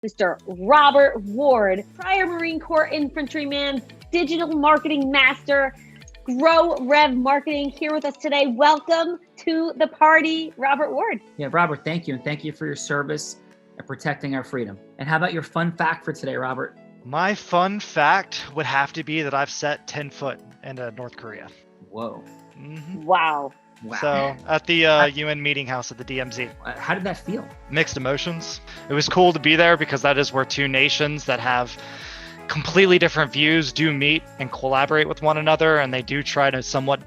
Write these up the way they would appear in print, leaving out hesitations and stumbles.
Mr. Robert Ward, prior Marine Corps infantryman, digital marketing master, Grow Rev Marketing, here with us today. Welcome to the party, Robert Ward. Yeah, Robert, thank you. And thank you for your service and protecting our freedom. And how about your fun fact for today, Robert? My fun fact would have to be that I've set 10 foot into North Korea. Whoa. Mm-hmm. Wow. So at the UN meeting house at the DMZ. How did that feel? Mixed emotions. It was cool to be there because that is where two nations that have completely different views do meet and collaborate with one another, and they do try to somewhat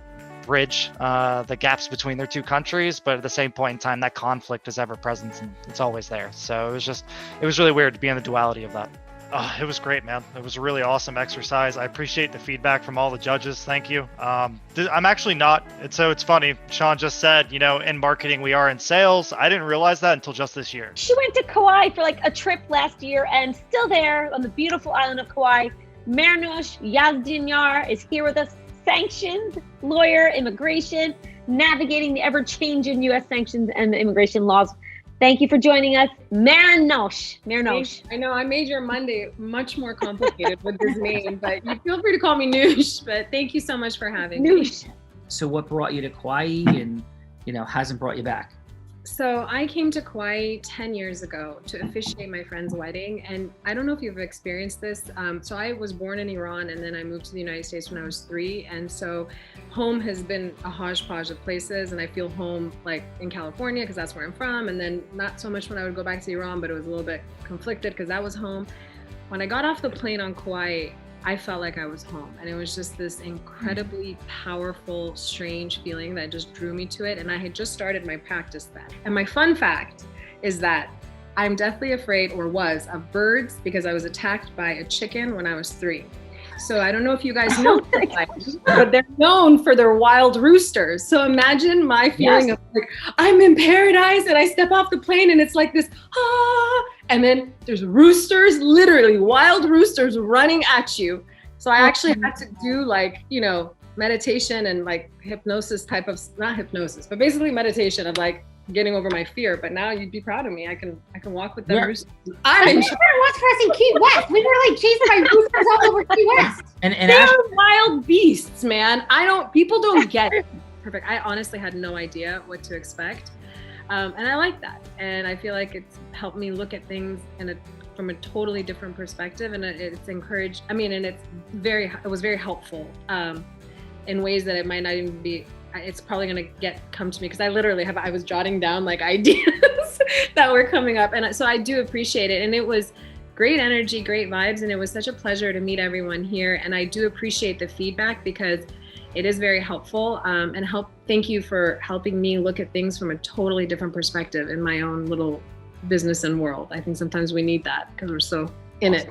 bridge the gaps between their two countries, but at the same point in time that conflict is ever present and it's always there. So it was really weird to be in the duality of that. It was great, man. It was a really awesome exercise. I appreciate the feedback from all the judges. Thank you. I'm actually not. It's funny. Sean just said, in marketing, we are in sales. I didn't realize that until just this year. She went to Kauai for like a trip last year and still there on the beautiful island of Kauai. Mehrnoush Yazdanyar is here with us. Sanctions lawyer, immigration, navigating the ever-changing U.S. sanctions and the immigration laws. Thank you for joining us, Mehrnoush. I know I made your Monday much more complicated with this name, but you feel free to call me Noosh. But thank you so much for having me. So what brought you to Kauai and, hasn't brought you back? So I came to Kauai 10 years ago to officiate my friend's wedding. And I don't know if you've experienced this. So I was born in Iran and then I moved to the United States when I was 3. And so home has been a hodgepodge of places. And I feel home like in California because that's where I'm from. And then not so much when I would go back to Iran, but it was a little bit conflicted because that was home. When I got off the plane on Kauai, I felt like I was home. And it was just this incredibly powerful, strange feeling that just drew me to it. And I had just started my practice then. And my fun fact is that I'm deathly afraid, or was, of birds because I was attacked by a chicken when I was 3. So I don't know if you guys know, but they're known for their wild roosters. So imagine my feeling of like, I'm in paradise and I step off the plane and it's like this, and then there's roosters, literally wild roosters running at you. So I actually had to do meditation and like hypnosis type of, not hypnosis, but basically meditation of like getting over my fear. But now you'd be proud of me. I can walk with them. Yeah. Roosters. I'm in charge. What's for us in Key West? We were like chasing by roosters all over Key West. And They're wild beasts, man. People don't get it. Perfect. I honestly had no idea what to expect. And I like that. And I feel like it's helped me look at things from a totally different perspective. And it's encouraged, it was very helpful in ways that it might not even be, it's probably going to come to me because I was jotting down like ideas that were coming up. And so I do appreciate it. And it was great energy, great vibes. And it was such a pleasure to meet everyone here. And I do appreciate the feedback because it is very helpful. Thank you for helping me look at things from a totally different perspective in my own little business and world. I think sometimes we need that because we're so in it.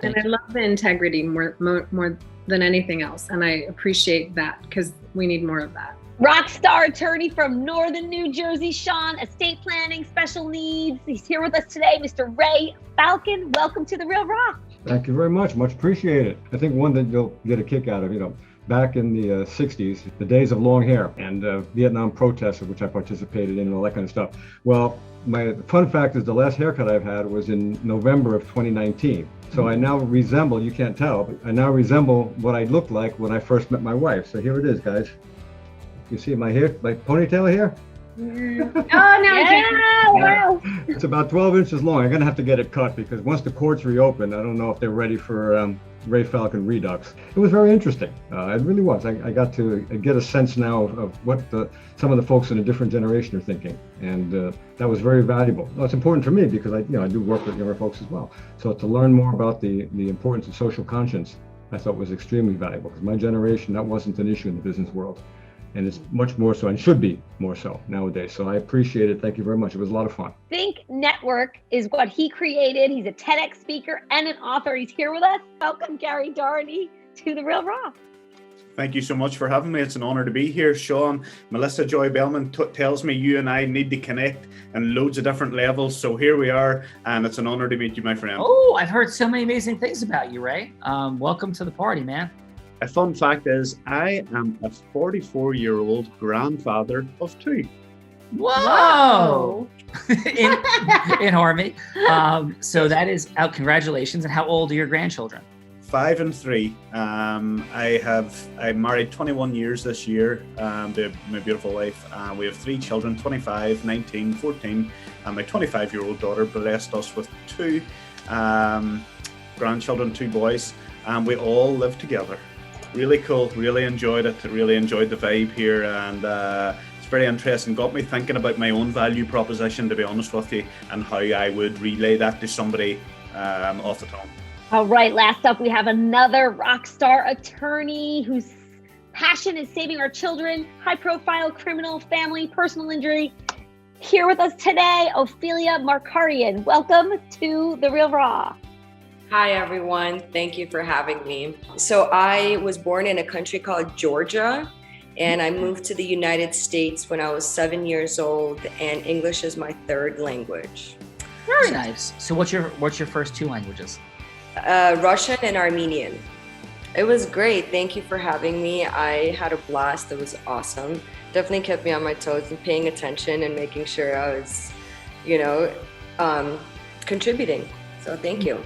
And I love the integrity more than anything else. And I appreciate that because we need more of that. Rockstar attorney from Northern New Jersey, Sean, estate planning, special needs. He's here with us today, Mr. Ray Falcon. Welcome to The Real Raw. Thank you very much. Much appreciated. I think one that you'll get a kick out of, back in the 60s, the days of long hair and Vietnam protests, which I participated in and all that kind of stuff. Well, my fun fact is the last haircut I've had was in November of 2019. So I now resemble, you can't tell, but I now resemble what I looked like when I first met my wife. So here it is, guys. You see my ponytail here? Wow. It's about 12 inches long. I'm gonna have to get it cut because once the courts reopen, I don't know if they're ready for Ray Falcon Redux. It was very interesting. It really was. I got to get a sense now of what some of the folks in a different generation are thinking, and that was very valuable. Well, it's important for me because I do work with younger folks as well. So to learn more about the importance of social conscience, I thought was extremely valuable because my generation, that wasn't an issue in the business world. And it's much more so and should be more so nowadays. So I appreciate it. Thank you very much. It was a lot of fun. Think Network is what he created. He's a TEDx speaker and an author. He's here with us. Welcome, Gary Doherty, to The Real Raw. Thank you so much for having me. It's an honor to be here. Sean, Melissa Joy Bellman tells me you and I need to connect on loads of different levels. So here we are, and it's an honor to meet you, my friend. Oh, I've heard so many amazing things about you, Ray. Welcome to the party, man. A fun fact is I am a 44-year-old grandfather of 2. Whoa! in Harmony. So that is out. Congratulations. And how old are your grandchildren? 5 and 3. I'm married 21 years this year to my beautiful wife. We have 3 children, 25, 19, 14, and my 25-year-old daughter blessed us with 2 grandchildren, 2 boys, and we all live together. Really cool, really enjoyed it, really enjoyed the vibe here, and it's very interesting. Got me thinking about my own value proposition, to be honest with you, and how I would relay that to somebody off the top. All right, last up, we have another Rockstar attorney whose passion is saving our children, high-profile criminal, family, personal injury. Here with us today, Ofelia Markarian. Welcome to The Real Raw. Hi, everyone. Thank you for having me. So I was born in a country called Georgia, and I moved to the United States when I was 7 years old, and English is my 3rd language. Very nice. So what's your first 2 languages? Russian and Armenian. It was great. Thank you for having me. I had a blast. It was awesome. Definitely kept me on my toes and paying attention and making sure I was, contributing. So thank you.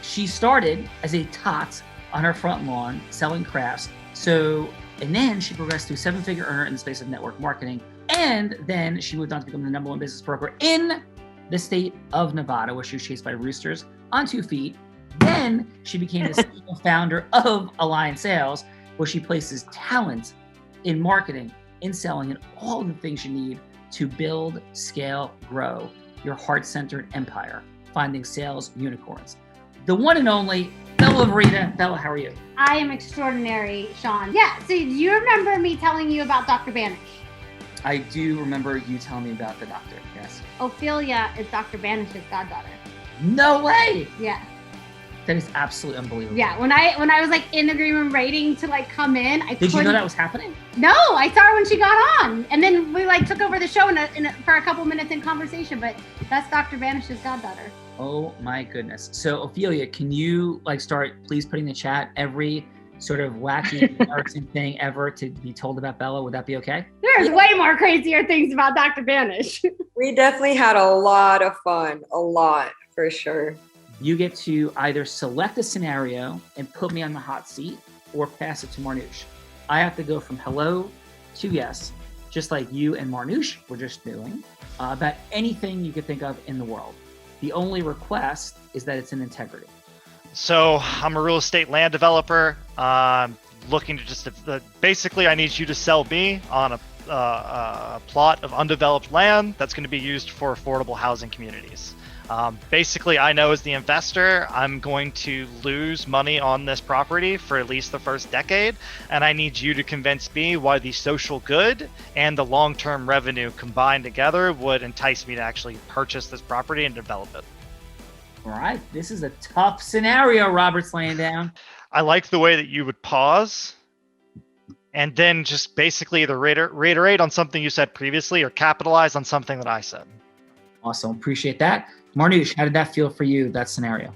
She started as a tot on her front lawn selling crafts. And then she progressed to a 7-figure earner in the space of network marketing. And then she moved on to become the #1 business broker in the state of Nevada, where she was chased by roosters on 2 feet. Then she became the CEO founder of Align Sales, where she places talent in marketing, in selling, and all the things you need to build, scale, grow your heart-centered empire, finding sales unicorns. The one and only Bella Verita. Bella, how are you? I am extraordinary, Sean. Yeah, so do you remember me telling you about Dr. Banish? I do remember you telling me about the doctor, yes. Ophelia is Dr. Banish's goddaughter. No way! Yeah. That is absolutely unbelievable. Yeah, when I was in the green room waiting to come in, Did you know that was happening? No, I saw her when she got on, and then we took over the show for a couple minutes in conversation. But that's Dr. Banish's goddaughter. Oh my goodness! So Ophelia, can you start please putting in the chat every sort of wacky, embarrassing thing ever to be told about Bella? Would that be okay? There's way more crazier things about Dr. Banish. We definitely had a lot of fun, a lot for sure. You get to either select a scenario and put me on the hot seat or pass it to Mehrnoush. I have to go from hello to yes, just like you and Mehrnoush were just doing, about anything you could think of in the world. The only request is that it's in integrity. So I'm a real estate land developer. Looking to basically I need you to sell me on a plot of undeveloped land that's going to be used for affordable housing communities. Basically, I know as the investor, I'm going to lose money on this property for at least the first decade, and I need you to convince me why the social good and the long-term revenue combined together would entice me to actually purchase this property and develop it. All right, this is a tough scenario Robert's laying down. I like the way that you would pause and then just basically either reiterate on something you said previously or capitalize on something that I said. Awesome, appreciate that. Mehrnoush, how did that feel for you, that scenario?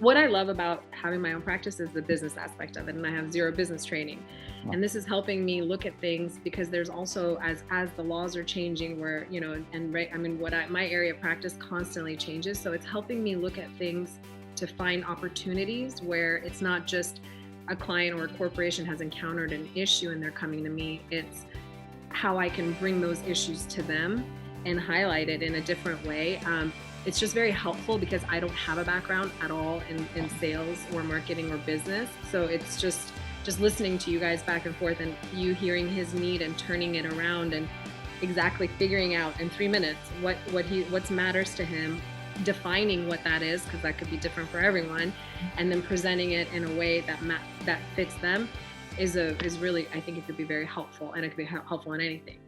What I love about having my own practice is the business aspect of it, and I have 0 business training. Wow. And this is helping me look at things because there's also, as the laws are changing, where, my area of practice constantly changes. So it's helping me look at things to find opportunities where it's not just a client or a corporation has encountered an issue and they're coming to me. It's how I can bring those issues to them and highlight it in a different way. It's just very helpful because I don't have a background at all in sales or marketing or business. So it's just listening to you guys back and forth and you hearing his need and turning it around and exactly figuring out in 3 minutes what matters to him, defining what that is, because that could be different for everyone, and then presenting it in a way that fits them is really, I think it could be very helpful, and it could be helpful in anything.